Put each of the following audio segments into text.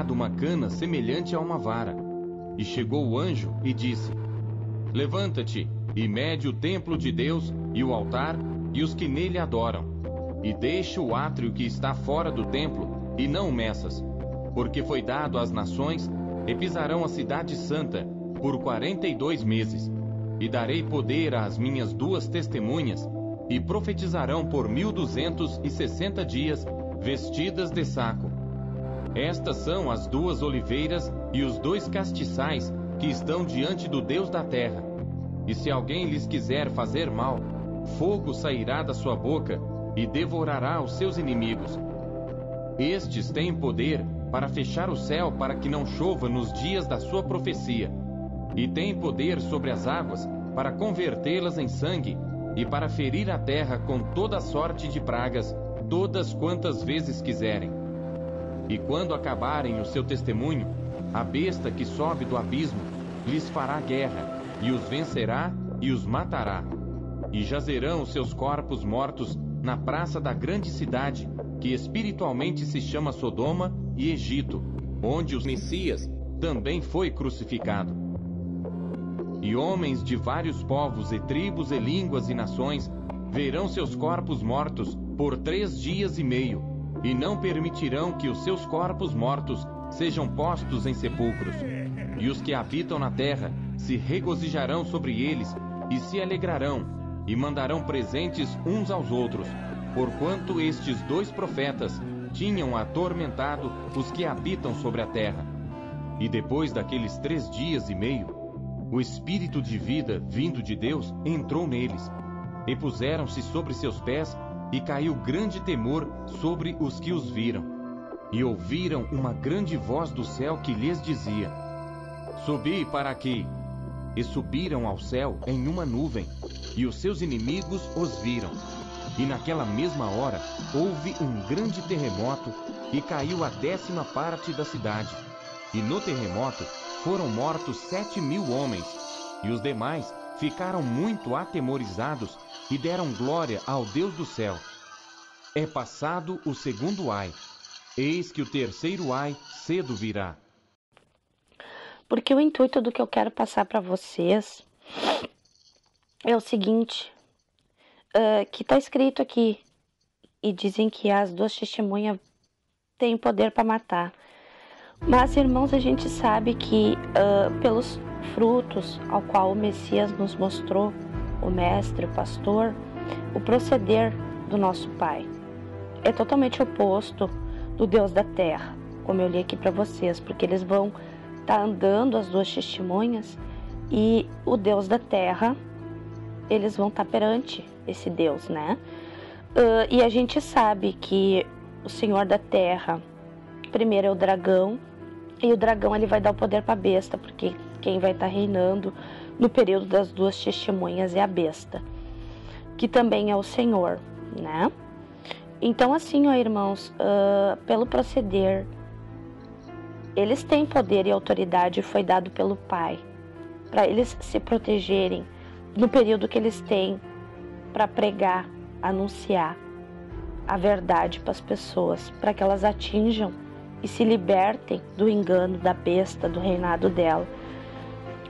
dado uma cana semelhante a uma vara. E chegou o anjo e disse: Levanta-te e mede o templo de Deus e o altar e os que nele adoram. E deixa o átrio que está fora do templo e não o meças, porque foi dado às nações e pisarão a cidade santa por 42 meses. E darei poder às minhas 2 testemunhas e profetizarão por 1260 dias vestidas de saco. Estas são as 2 oliveiras e os 2 castiçais que estão diante do Deus da terra. E se alguém lhes quiser fazer mal, fogo sairá da sua boca e devorará os seus inimigos. Estes têm poder para fechar o céu para que não chova nos dias da sua profecia, e têm poder sobre as águas para convertê-las em sangue e para ferir a terra com toda sorte de pragas, todas quantas vezes quiserem. E quando acabarem o seu testemunho, a besta que sobe do abismo lhes fará guerra, e os vencerá e os matará. E jazerão os seus corpos mortos na praça da grande cidade, que espiritualmente se chama Sodoma e Egito, onde o Messias também foi crucificado. E homens de vários povos e tribos e línguas e nações verão seus corpos mortos por 3 dias e meio, e não permitirão que os seus corpos mortos sejam postos em sepulcros. E os que habitam na terra se regozijarão sobre eles e se alegrarão, e mandarão presentes uns aos outros, porquanto estes 2 profetas tinham atormentado os que habitam sobre a terra. E depois daqueles 3 dias e meio, o Espírito de vida vindo de Deus entrou neles, e puseram-se sobre seus pés, e caiu grande temor sobre os que os viram. E ouviram uma grande voz do céu que lhes dizia: Subi para aqui. E subiram ao céu em uma nuvem, e os seus inimigos os viram. E naquela mesma hora houve um grande terremoto, e caiu a 10ª parte da cidade. E no terremoto foram mortos 7.000 homens, e os demais ficaram muito atemorizados e deram glória ao Deus do céu. É passado o 2º ai, eis que o 3º ai cedo virá. Porque o intuito do que eu quero passar para vocês é o seguinte, que está escrito aqui, e dizem que as 2 testemunhas têm poder para matar. Mas, irmãos, a gente sabe que pelos frutos ao qual o Messias nos mostrou, o mestre, o pastor, o proceder do nosso Pai é totalmente oposto do Deus da terra, como eu li aqui para vocês, porque eles vão estar andando, as 2 testemunhas, e o Deus da terra, eles vão estar perante esse Deus, né? E a gente sabe que o Senhor da terra, primeiro é o dragão, e o dragão ele vai dar o poder para a besta, porque quem vai estar reinando no período das 2 testemunhas é a besta, que também é o Senhor, né? Então assim, ó, irmãos, pelo proceder, eles têm poder e autoridade, foi dado pelo Pai, para eles se protegerem no período que eles têm para pregar, anunciar a verdade para as pessoas, para que elas atinjam e se libertem do engano da besta, do reinado dela.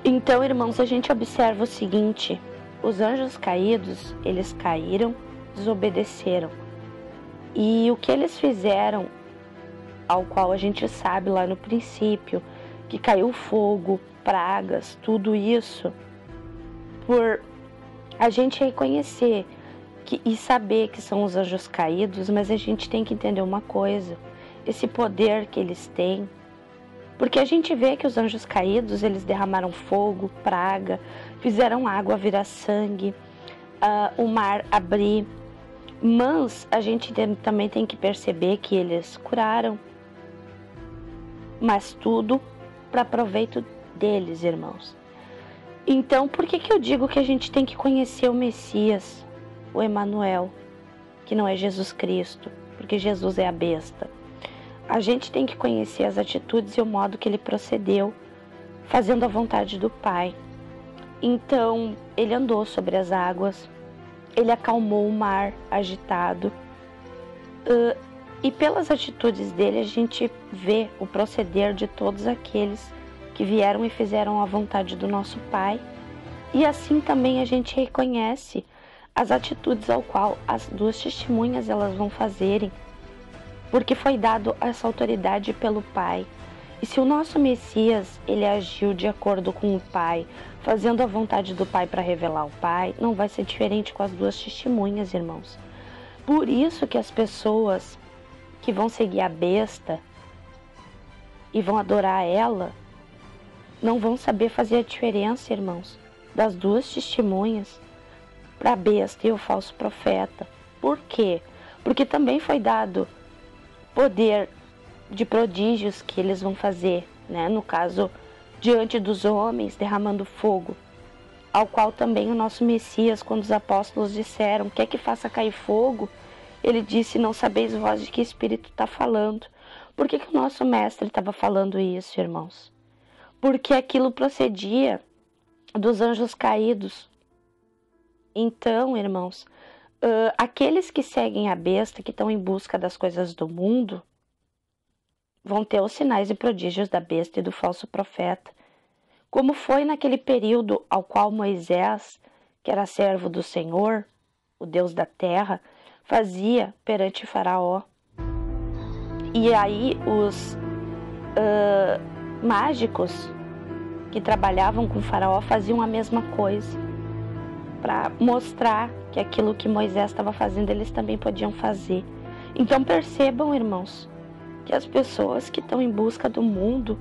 Então, irmãos, a gente observa o seguinte: os anjos caídos, eles caíram, desobedeceram. E o que eles fizeram, ao qual a gente sabe lá no princípio, que caiu fogo, pragas, tudo isso, por a gente reconhecer e saber que são os anjos caídos, mas a gente tem que entender uma coisa: esse poder que eles têm, porque a gente vê que os anjos caídos, eles derramaram fogo, praga, fizeram água virar sangue, o mar abrir, mas a gente também tem que perceber que eles curaram, mas tudo para proveito deles, irmãos. Então, por que eu digo que a gente tem que conhecer o Messias, o Emanuel, que não é Jesus Cristo, porque Jesus é a besta? A gente tem que conhecer as atitudes e o modo que ele procedeu, fazendo a vontade do Pai. Então, ele andou sobre as águas, ele acalmou o mar agitado, E pelas atitudes dele a gente vê o proceder de todos aqueles que vieram e fizeram a vontade do nosso Pai. E assim também a gente reconhece as atitudes ao qual as duas testemunhas elas vão fazerem, porque foi dado essa autoridade pelo Pai. E se o nosso Messias, ele agiu de acordo com o Pai, fazendo a vontade do Pai para revelar o Pai, não vai ser diferente com as duas testemunhas, irmãos. Por isso que as pessoas que vão seguir a besta e vão adorar ela, não vão saber fazer a diferença, irmãos, das duas testemunhas para a besta e o falso profeta. Por quê? Porque também foi dado poder de prodígios que eles vão fazer, né? No caso, diante dos homens, derramando fogo, ao qual também o nosso Messias, quando os apóstolos disseram, quer que faça cair fogo? Ele disse, não sabeis vós de que espírito está falando. Por que o nosso mestre estava falando isso, irmãos? Porque aquilo procedia dos anjos caídos. Então, irmãos, aqueles que seguem a besta, que estão em busca das coisas do mundo, vão ter os sinais e prodígios da besta e do falso profeta. Como foi naquele período ao qual Moisés, que era servo do Senhor, o Deus da terra, fazia perante Faraó. E aí os mágicos que trabalhavam com Faraó faziam a mesma coisa, para mostrar que aquilo que Moisés estava fazendo, eles também podiam fazer. Então percebam, irmãos, que as pessoas que estão em busca do mundo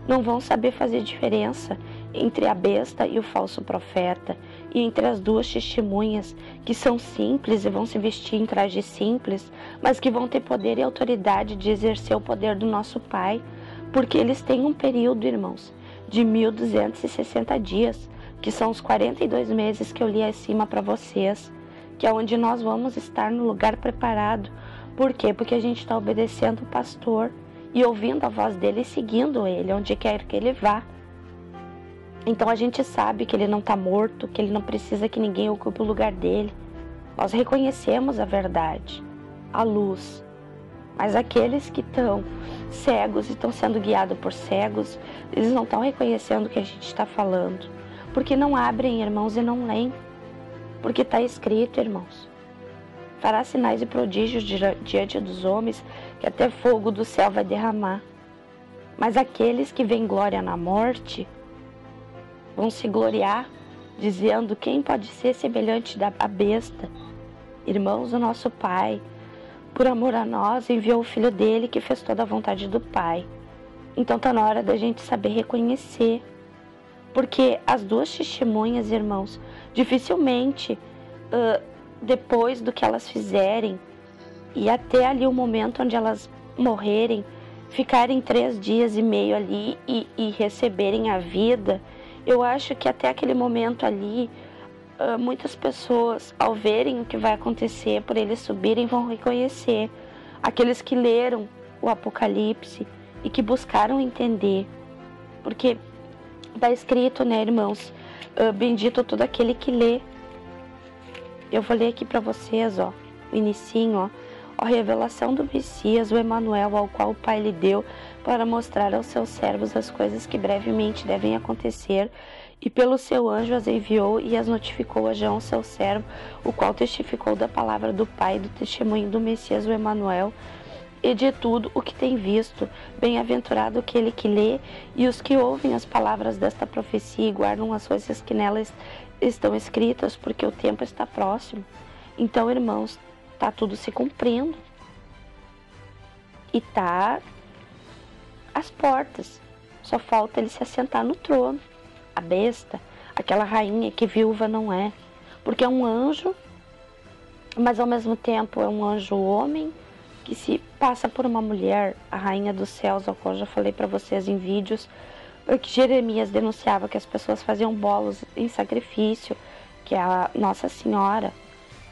não vão saber fazer diferença entre a besta e o falso profeta, e entre as duas testemunhas, que são simples e vão se vestir em traje simples, mas que vão ter poder e autoridade de exercer o poder do nosso Pai, porque eles têm um período, irmãos, de 1260 dias, que são os 42 meses que eu li acima para vocês, que é onde nós vamos estar no lugar preparado. Por quê? Porque a gente está obedecendo o pastor e ouvindo a voz dele e seguindo ele, onde quer que ele vá. Então a gente sabe que ele não está morto, que ele não precisa que ninguém ocupe o lugar dele. Nós reconhecemos a verdade, a luz. Mas aqueles que estão cegos e estão sendo guiados por cegos, eles não estão reconhecendo o que a gente está falando. Porque não abrem, irmãos, e não leem. Porque está escrito, irmãos. Fará sinais e prodígios diante dos homens, que até fogo do céu vai derramar. Mas aqueles que veem glória na morte vão se gloriar, dizendo, quem pode ser semelhante à besta? Irmãos, o nosso Pai, por amor a nós, enviou o Filho dele, que fez toda a vontade do Pai. Então está na hora da gente saber reconhecer. Porque as duas testemunhas, irmãos, dificilmente, depois do que elas fizerem, e até ali o momento onde elas morrerem, ficarem 3 dias e meio ali e receberem a vida, eu acho que até aquele momento ali, muitas pessoas, ao verem o que vai acontecer, por eles subirem, vão reconhecer. Aqueles que leram o Apocalipse e que buscaram entender. Porque está escrito, né, irmãos? Bendito todo aquele que lê. Eu vou ler aqui para vocês, ó, o inicinho, ó. A revelação do Messias, o Emanuel, ao qual o Pai lhe deu para mostrar aos seus servos as coisas que brevemente devem acontecer, e pelo seu anjo as enviou e as notificou a João, seu servo, o qual testificou da palavra do Pai, do testemunho do Messias, o Emanuel, e de tudo o que tem visto. Bem-aventurado aquele que lê e os que ouvem as palavras desta profecia e guardam as coisas que nelas estão escritas, porque o tempo está próximo. Então, irmãos, está tudo se cumprindo. E está às portas. Só falta ele se assentar no trono. A besta, aquela rainha que viúva não é. Porque é um anjo, mas ao mesmo tempo é um anjo homem, que se passa por uma mulher, a rainha dos céus, ao qual eu já falei para vocês em vídeos, que Jeremias denunciava que as pessoas faziam bolos em sacrifício, que é a Nossa Senhora,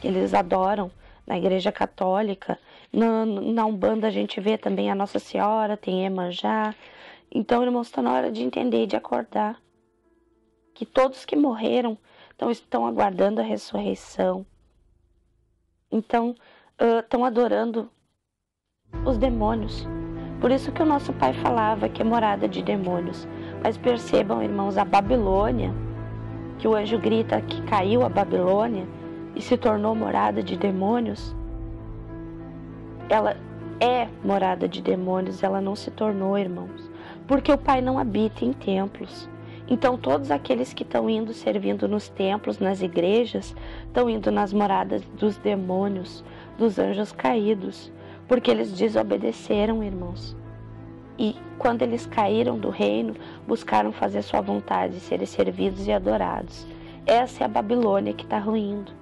que eles adoram na Igreja Católica. Na Umbanda a gente vê também a Nossa Senhora, tem Iemanjá. Então, irmãos, está na hora de entender e de acordar que todos que morreram estão aguardando a ressurreição. Então, estão adorando os demônios. Por isso que o nosso pai falava que é morada de demônios. Mas percebam, irmãos, a Babilônia, que o anjo grita que caiu a Babilônia e se tornou morada de demônios, ela é morada de demônios, ela não se tornou, irmãos, porque o Pai não habita em templos. Então todos aqueles que estão indo servindo nos templos, nas igrejas, estão indo nas moradas dos demônios, dos anjos caídos, porque eles desobedeceram, irmãos. E quando eles caíram do reino, buscaram fazer sua vontade, serem servidos e adorados. Essa é a Babilônia que está ruindo.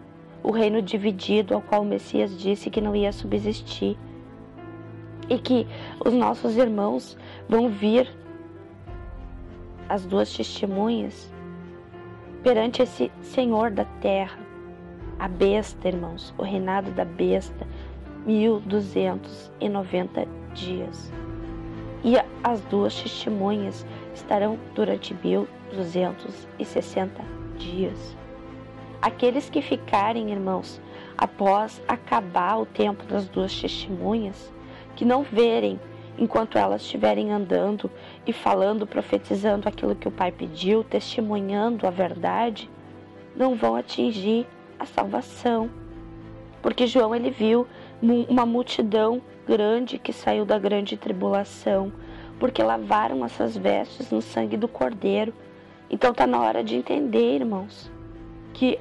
O reino dividido ao qual o Messias disse que não ia subsistir. E que os nossos irmãos vão vir, as duas testemunhas, perante esse Senhor da terra, a besta, irmãos, o reinado da besta, 1290 dias. E as duas testemunhas estarão durante 1260 dias. Aqueles que ficarem, irmãos, após acabar o tempo das duas testemunhas, que não verem enquanto elas estiverem andando e falando, profetizando aquilo que o Pai pediu, testemunhando a verdade, não vão atingir a salvação. Porque João, ele viu uma multidão grande que saiu da grande tribulação, porque lavaram essas vestes no sangue do Cordeiro. Então está na hora de entender, irmãos, que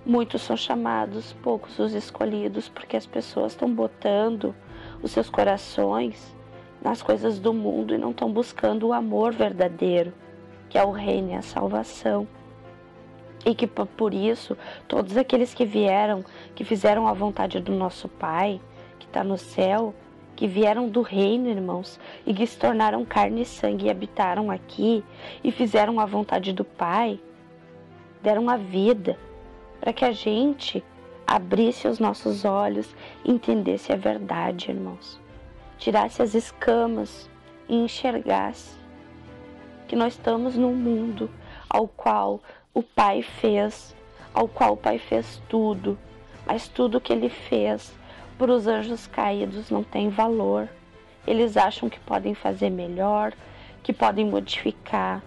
muitos são chamados, poucos os escolhidos, porque as pessoas estão botando os seus corações nas coisas do mundo e não estão buscando o amor verdadeiro, que é o reino e a salvação. E que por isso, todos aqueles que vieram, que fizeram a vontade do nosso Pai, que está no céu, que vieram do reino, irmãos, e que se tornaram carne e sangue e habitaram aqui, e fizeram a vontade do Pai, deram a vida, para que a gente abrisse os nossos olhos e entendesse a verdade, irmãos. Tirasse as escamas e enxergasse que nós estamos num mundo ao qual o Pai fez, tudo, mas tudo que Ele fez para os anjos caídos não tem valor. Eles acham que podem fazer melhor, que podem modificar.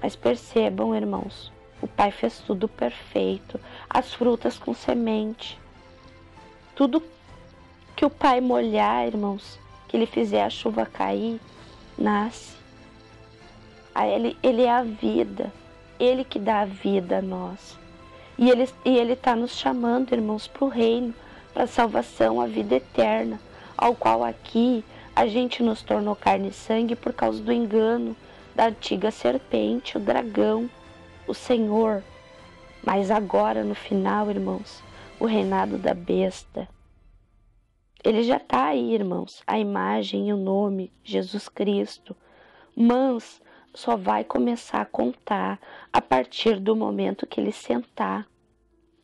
Mas percebam, irmãos, o Pai fez tudo perfeito, as frutas com semente. Tudo que o Pai molhar, irmãos, que Ele fizer a chuva cair, nasce. Ele é a vida. Ele que dá a vida a nós. E Ele está nos chamando, irmãos, para o reino, para a salvação, a vida eterna, ao qual aqui a gente nos tornou carne e sangue por causa do engano da antiga serpente, o dragão, o Senhor. Mas agora, no final, irmãos, o reinado da besta, ele já está aí, irmãos, a imagem e o nome, Jesus Cristo, mas só vai começar a contar a partir do momento que ele sentar.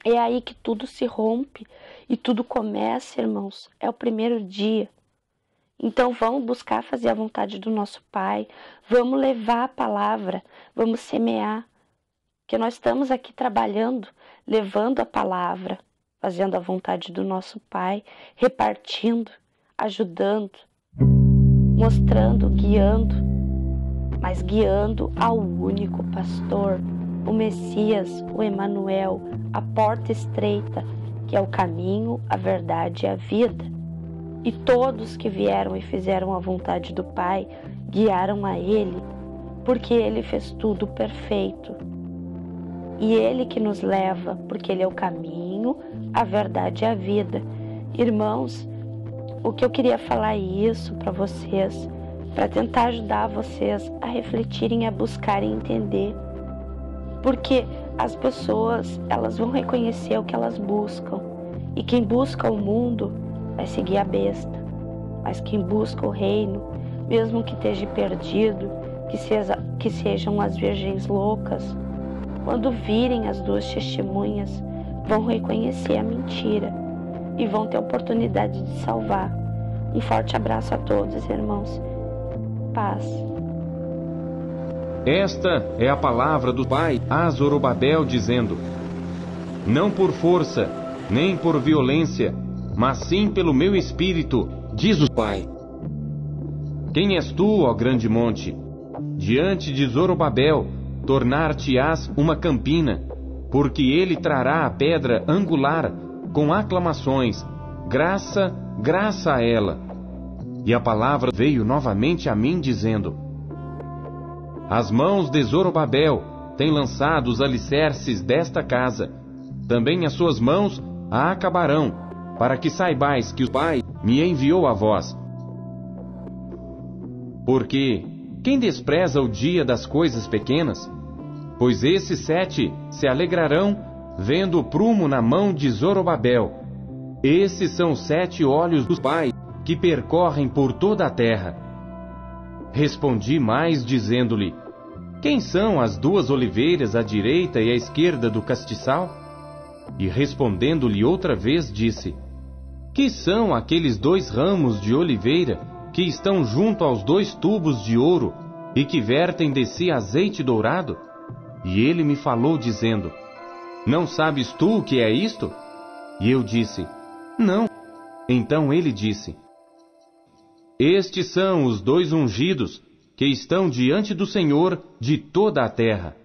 É aí que tudo se rompe e tudo começa, irmãos. É o primeiro dia. Então vamos buscar fazer a vontade do nosso Pai. Vamos levar a palavra, vamos semear. Porque nós estamos aqui trabalhando, levando a palavra, fazendo a vontade do nosso Pai, repartindo, ajudando, mostrando, guiando, mas guiando ao único pastor, o Messias, o Emanuel, a porta estreita, que é o caminho, a verdade e a vida. E todos que vieram e fizeram a vontade do Pai, guiaram a Ele, porque Ele fez tudo perfeito. E Ele que nos leva, porque Ele é o caminho, a verdade e a vida. Irmãos, o que eu queria falar é isso para vocês, para tentar ajudar vocês a refletirem, a buscarem entender. Porque as pessoas, elas vão reconhecer o que elas buscam. E quem busca o mundo vai seguir a besta. Mas quem busca o reino, mesmo que esteja perdido, que sejam as virgens loucas, quando virem as duas testemunhas, vão reconhecer a mentira e vão ter a oportunidade de salvar. Um forte abraço a todos, irmãos. Paz. Esta é a palavra do Pai a Zorobabel, dizendo: Não por força, nem por violência, mas sim pelo meu espírito, diz o Pai: Quem és tu, ó grande monte? Diante de Zorobabel, tornar-te-ás uma campina, porque ele trará a pedra angular com aclamações, graça, graça a ela. E a palavra veio novamente a mim, dizendo: As mãos de Zorobabel têm lançado os alicerces desta casa, também as suas mãos a acabarão, para que saibais que o Pai me enviou a vós. Porque quem despreza o dia das coisas pequenas? Pois esses 7 se alegrarão, vendo o prumo na mão de Zorobabel. Esses são 7 olhos do Pai, que percorrem por toda a terra. Respondi mais, dizendo-lhe: Quem são as 2 oliveiras à direita e à esquerda do castiçal? E respondendo-lhe outra vez, disse: Que são aqueles 2 ramos de oliveira que estão junto aos 2 tubos de ouro e que vertem de si azeite dourado? E ele me falou, dizendo: Não sabes tu o que é isto? E eu disse: Não. Então ele disse: Estes são os 2 ungidos que estão diante do Senhor de toda a terra.